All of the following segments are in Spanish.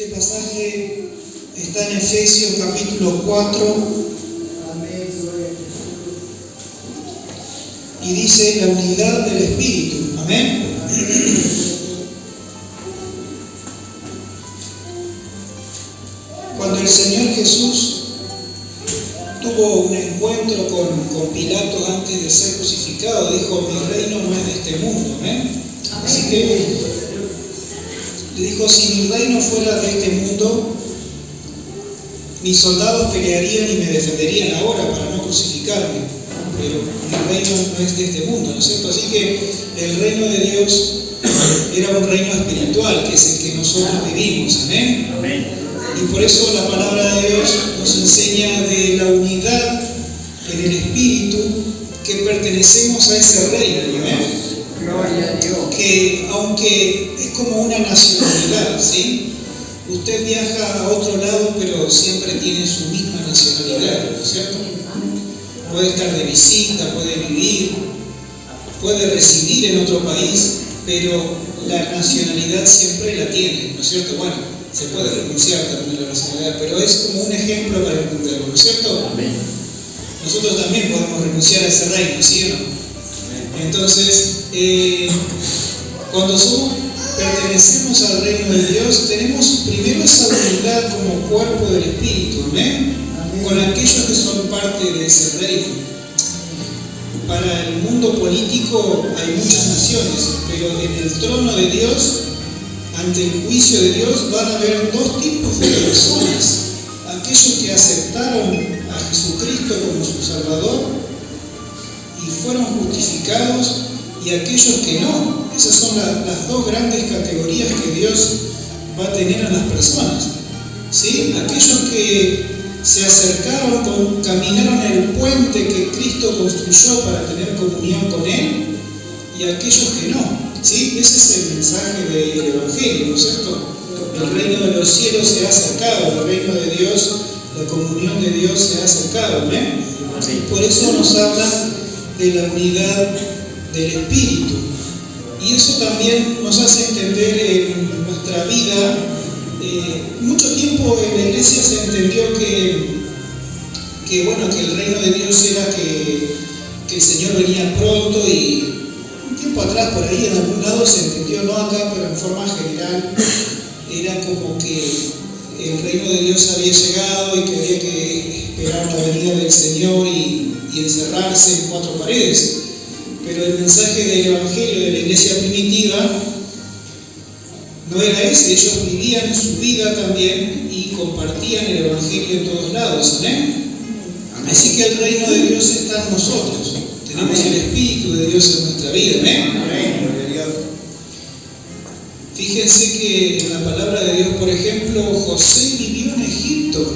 Este pasaje está en Efesios capítulo 4 y dice la unidad del Espíritu. Amén. Cuando el Señor Jesús tuvo un encuentro con Pilato antes de ser crucificado, dijo: mi reino no es de este mundo. Amén. Así que le dijo: si mi reino fuera de este mundo, mis soldados pelearían y me defenderían ahora para no crucificarme, pero mi reino no es de este mundo, ¿no es cierto? Así que el reino de Dios era un reino espiritual, que es el que nosotros vivimos. Amén. Amén. Y por eso la palabra de Dios nos enseña de la unidad en el Espíritu, que pertenecemos a ese reino. Amén. Que aunque es como una nacionalidad, ¿sí? Usted viaja a otro lado, pero siempre tiene su misma nacionalidad, ¿no es cierto? Puede estar de visita, puede vivir, puede residir en otro país, pero la nacionalidad siempre la tiene, ¿no es cierto? Bueno, se puede renunciar también a la nacionalidad, pero es como un ejemplo para entenderlo, ¿no es cierto? Nosotros también podemos renunciar a ese reino, ¿sí o no? Entonces, cuando pertenecemos al reino de Dios, tenemos primero esa unidad como cuerpo del Espíritu, ¿amén? Con aquellos que son parte de ese reino. Para el mundo político hay muchas naciones, pero en el trono de Dios, ante el juicio de Dios, van a haber dos tipos de personas: aquellos que aceptaron a Jesucristo como su Salvador y fueron justificados, y aquellos que no. Esas son las dos grandes categorías que Dios va a tener a las personas, ¿sí? Aquellos que se acercaron, caminaron el puente que Cristo construyó para tener comunión con Él, y aquellos que no, ¿sí? Ese es el mensaje del Evangelio, ¿no es cierto? El reino de los cielos se ha acercado, el reino de Dios, la comunión de Dios se ha acercado. ¿Amén? Por eso nos habla de la unidad del Espíritu. Y eso también nos hace entender en nuestra vida. Mucho tiempo en la iglesia se entendió que el reino de Dios era que el Señor venía pronto, y un tiempo atrás por ahí en algún lado se entendió, no acá, pero en forma general, era como que el reino de Dios había llegado y que había que esperar la venida del Señor y encerrarse en cuatro paredes. Pero el mensaje del Evangelio de la iglesia primitiva no era ese. Ellos vivían su vida también y compartían el Evangelio en todos lados. ¿Amén? Así que el reino de Dios está en nosotros. Tenemos el Espíritu de Dios en nuestra vida. ¿Amén? Fíjense que en la palabra de Dios, por ejemplo, José vivió en Egipto.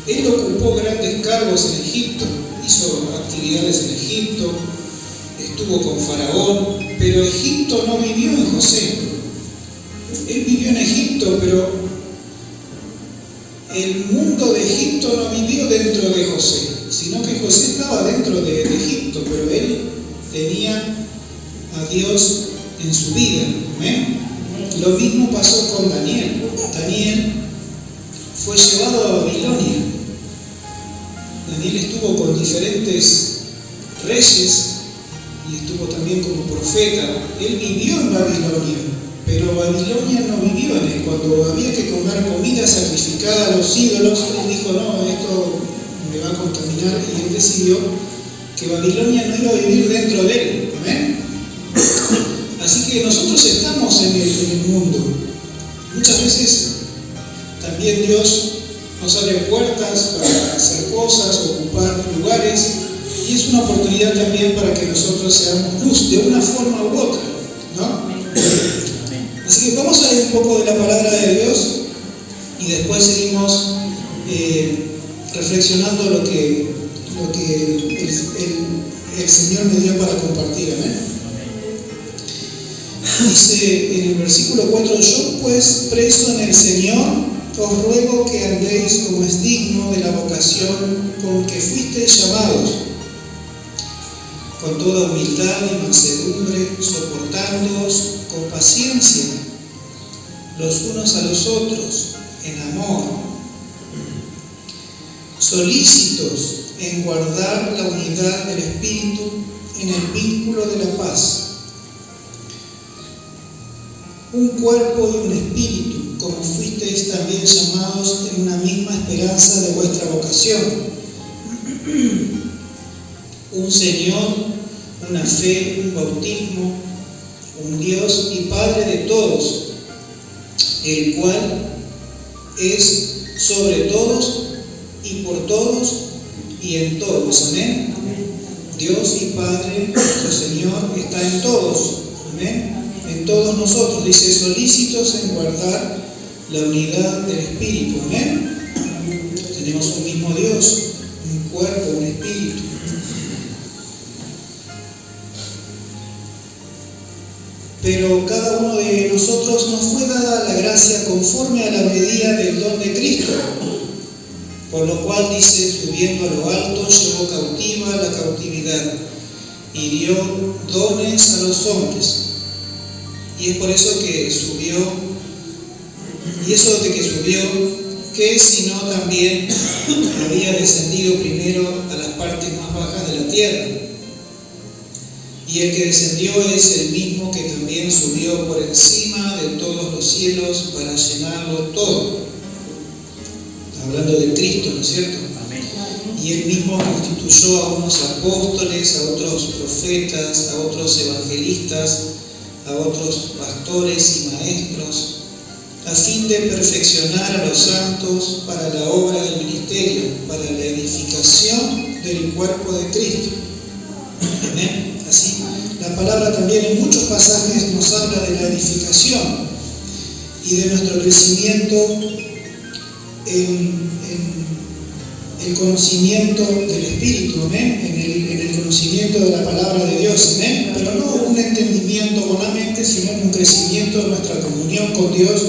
Él ocupó grandes cargos en Egipto, hizo actividades en Egipto, estuvo con Faraón, pero Egipto no vivió en José. Él vivió en Egipto, pero el mundo de Egipto no vivió dentro de José, sino que José estaba dentro de Egipto, pero él tenía a Dios en su vida. ¿Amén? Lo mismo pasó con Daniel. Daniel fue llevado a Babilonia. Daniel estuvo con diferentes reyes y estuvo también como profeta. Él vivió en Babilonia, pero Babilonia no vivió en él. Cuando había que comer comida sacrificada a los ídolos, él dijo: no, esto me va a contaminar, y él decidió que Babilonia no iba a vivir dentro de él. ¿Amén? Así que nosotros estamos en el mundo. Muchas veces también Dios nos abre puertas para hacer cosas, ocupar lugares, y es una oportunidad también para que nosotros seamos luz de una forma u otra, ¿no? Así que vamos a ver un poco de la palabra de Dios y después seguimos reflexionando lo que el Señor me dio para compartir. Amén. Dice en el versículo 4: yo pues, preso en el Señor, os ruego que andéis como es digno de la vocación con que fuisteis llamados, con toda humildad y mansedumbre, soportándoos con paciencia los unos a los otros en amor, solícitos en guardar la unidad del Espíritu en el vínculo de la paz. Un cuerpo y un espíritu, como fuisteis también llamados en una misma esperanza de vuestra vocación. Un Señor, una fe, un bautismo, un Dios y Padre de todos, el cual es sobre todos y por todos y en todos. Amén. Dios y Padre, nuestro Señor, está en todos. Amén. En todos nosotros, dice, solícitos en guardar la unidad del Espíritu. Amén. Tenemos un mismo Dios, un cuerpo, un espíritu. Pero cada uno de nosotros nos fue dada la gracia conforme a la medida del don de Cristo, por lo cual dice, subiendo a lo alto, llevó cautiva la cautividad y dio dones a los hombres. Y es por eso que subió, y eso de que subió, que si no también había descendido primero a las partes más bajas de la tierra. Y el que descendió es el mismo que también subió por encima de todos los cielos para llenarlo todo. Hablando de Cristo, ¿no es cierto? Amén. Y él mismo constituyó a unos apóstoles, a otros profetas, a otros evangelistas, a otros pastores y maestros, a fin de perfeccionar a los santos para la obra del ministerio, para la edificación del cuerpo de Cristo. Amén. Así, la palabra también en muchos pasajes nos habla de la edificación y de nuestro crecimiento en el conocimiento del Espíritu, ¿amén? En el conocimiento de la palabra de Dios, ¿amén? Pero no un entendimiento con la mente, sino en un crecimiento de nuestra comunión con Dios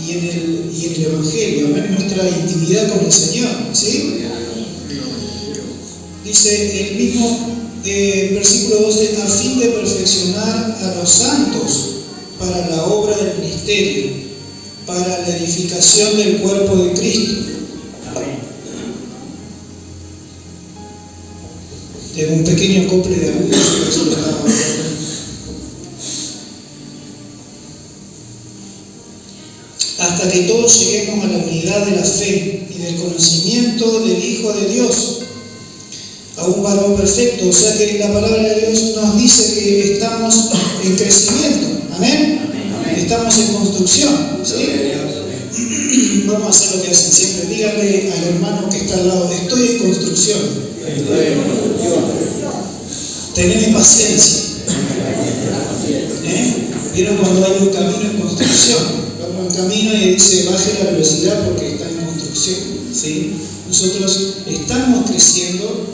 y en el Evangelio, ¿amén? Nuestra intimidad con el Señor, ¿sí? Dice el mismo versículo 12, a fin de perfeccionar a los santos para la obra del ministerio, para la edificación del cuerpo de Cristo. Tengo un pequeño acople de agudos, por eso lo estaba hablando. Hasta que todos lleguemos a la unidad de la fe y del conocimiento del Hijo de Dios, a un varón perfecto. O sea que la palabra de Dios nos dice que estamos en crecimiento. ¿Amén? Amén. Estamos en construcción, ¿sí? Vamos a hacer lo que hacen siempre. Díganle al hermano que está al lado, estoy en construcción. Teneme paciencia. ¿Vieron cuando hay un camino en construcción? Vamos en camino y dice, baje la velocidad porque está en construcción, ¿sí? Nosotros estamos creciendo,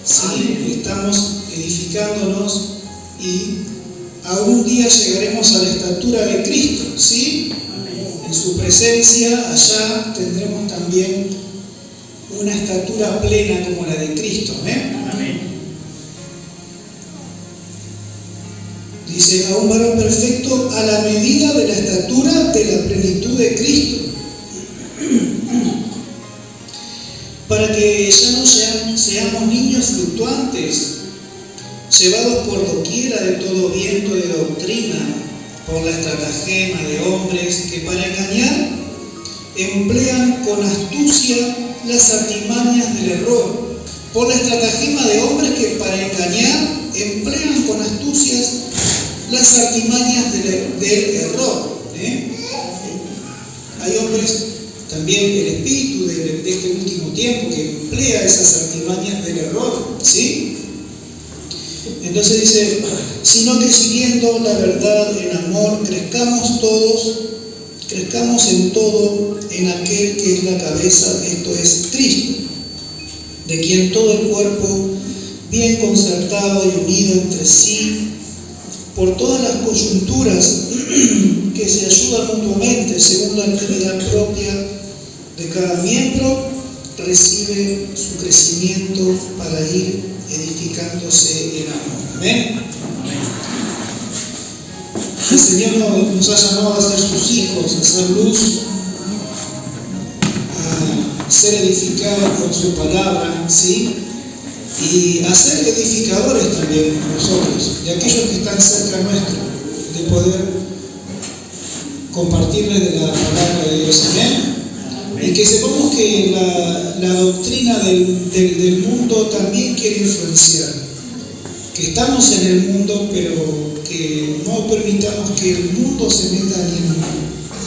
¿sí? Estamos edificándonos y a un día llegaremos a la estatura de Cristo, ¿sí? En su presencia, allá tendremos también una estatura plena como la de Cristo. Amén. Dice, a un varón perfecto a la medida de la estatura de la plenitud de Cristo, para que ya no seamos niños fluctuantes, llevados por doquiera de todo viento de doctrina, por la estratagema de hombres que para engañar emplean con astucia las artimañas del error. Por la estratagema de hombres que para engañar emplean con astucias las artimañas del error. Hay hombres, también el espíritu de este último tiempo, que emplea esas artimañas del error, ¿sí? Entonces dice, sino que siguiendo la verdad en amor, crezcamos en todo en aquel que es la cabeza, esto es Cristo, de quien todo el cuerpo, bien concertado y unido entre sí, por todas las coyunturas que se ayudan mutuamente según la actividad propia de cada miembro, recibe su crecimiento para ir edificándose en amor. Amén. El Señor nos ha llamado a ser sus hijos, a ser luz ser edificados con su palabra, ¿sí? Y a ser edificadores también nosotros, de aquellos que están cerca nuestro, de poder compartirles de la palabra de Dios. Amén. Y que sepamos que la doctrina del mundo también quiere influenciar. Que estamos en el mundo, pero que no permitamos que el mundo se meta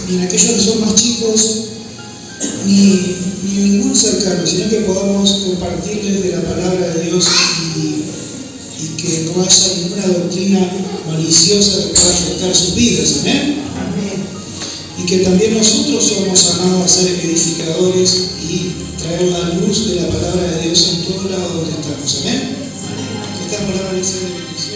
ni en aquellos que son más chicos, ni en ningún cercano, sino que podamos compartirles de la palabra de Dios y que no haya ninguna doctrina maliciosa que pueda afectar sus vidas. Amén. Y que también nosotros somos llamados a ser edificadores y traer la luz de la palabra de Dios en todo lado donde estamos. Amén. Que esta palabra les sea de bendición.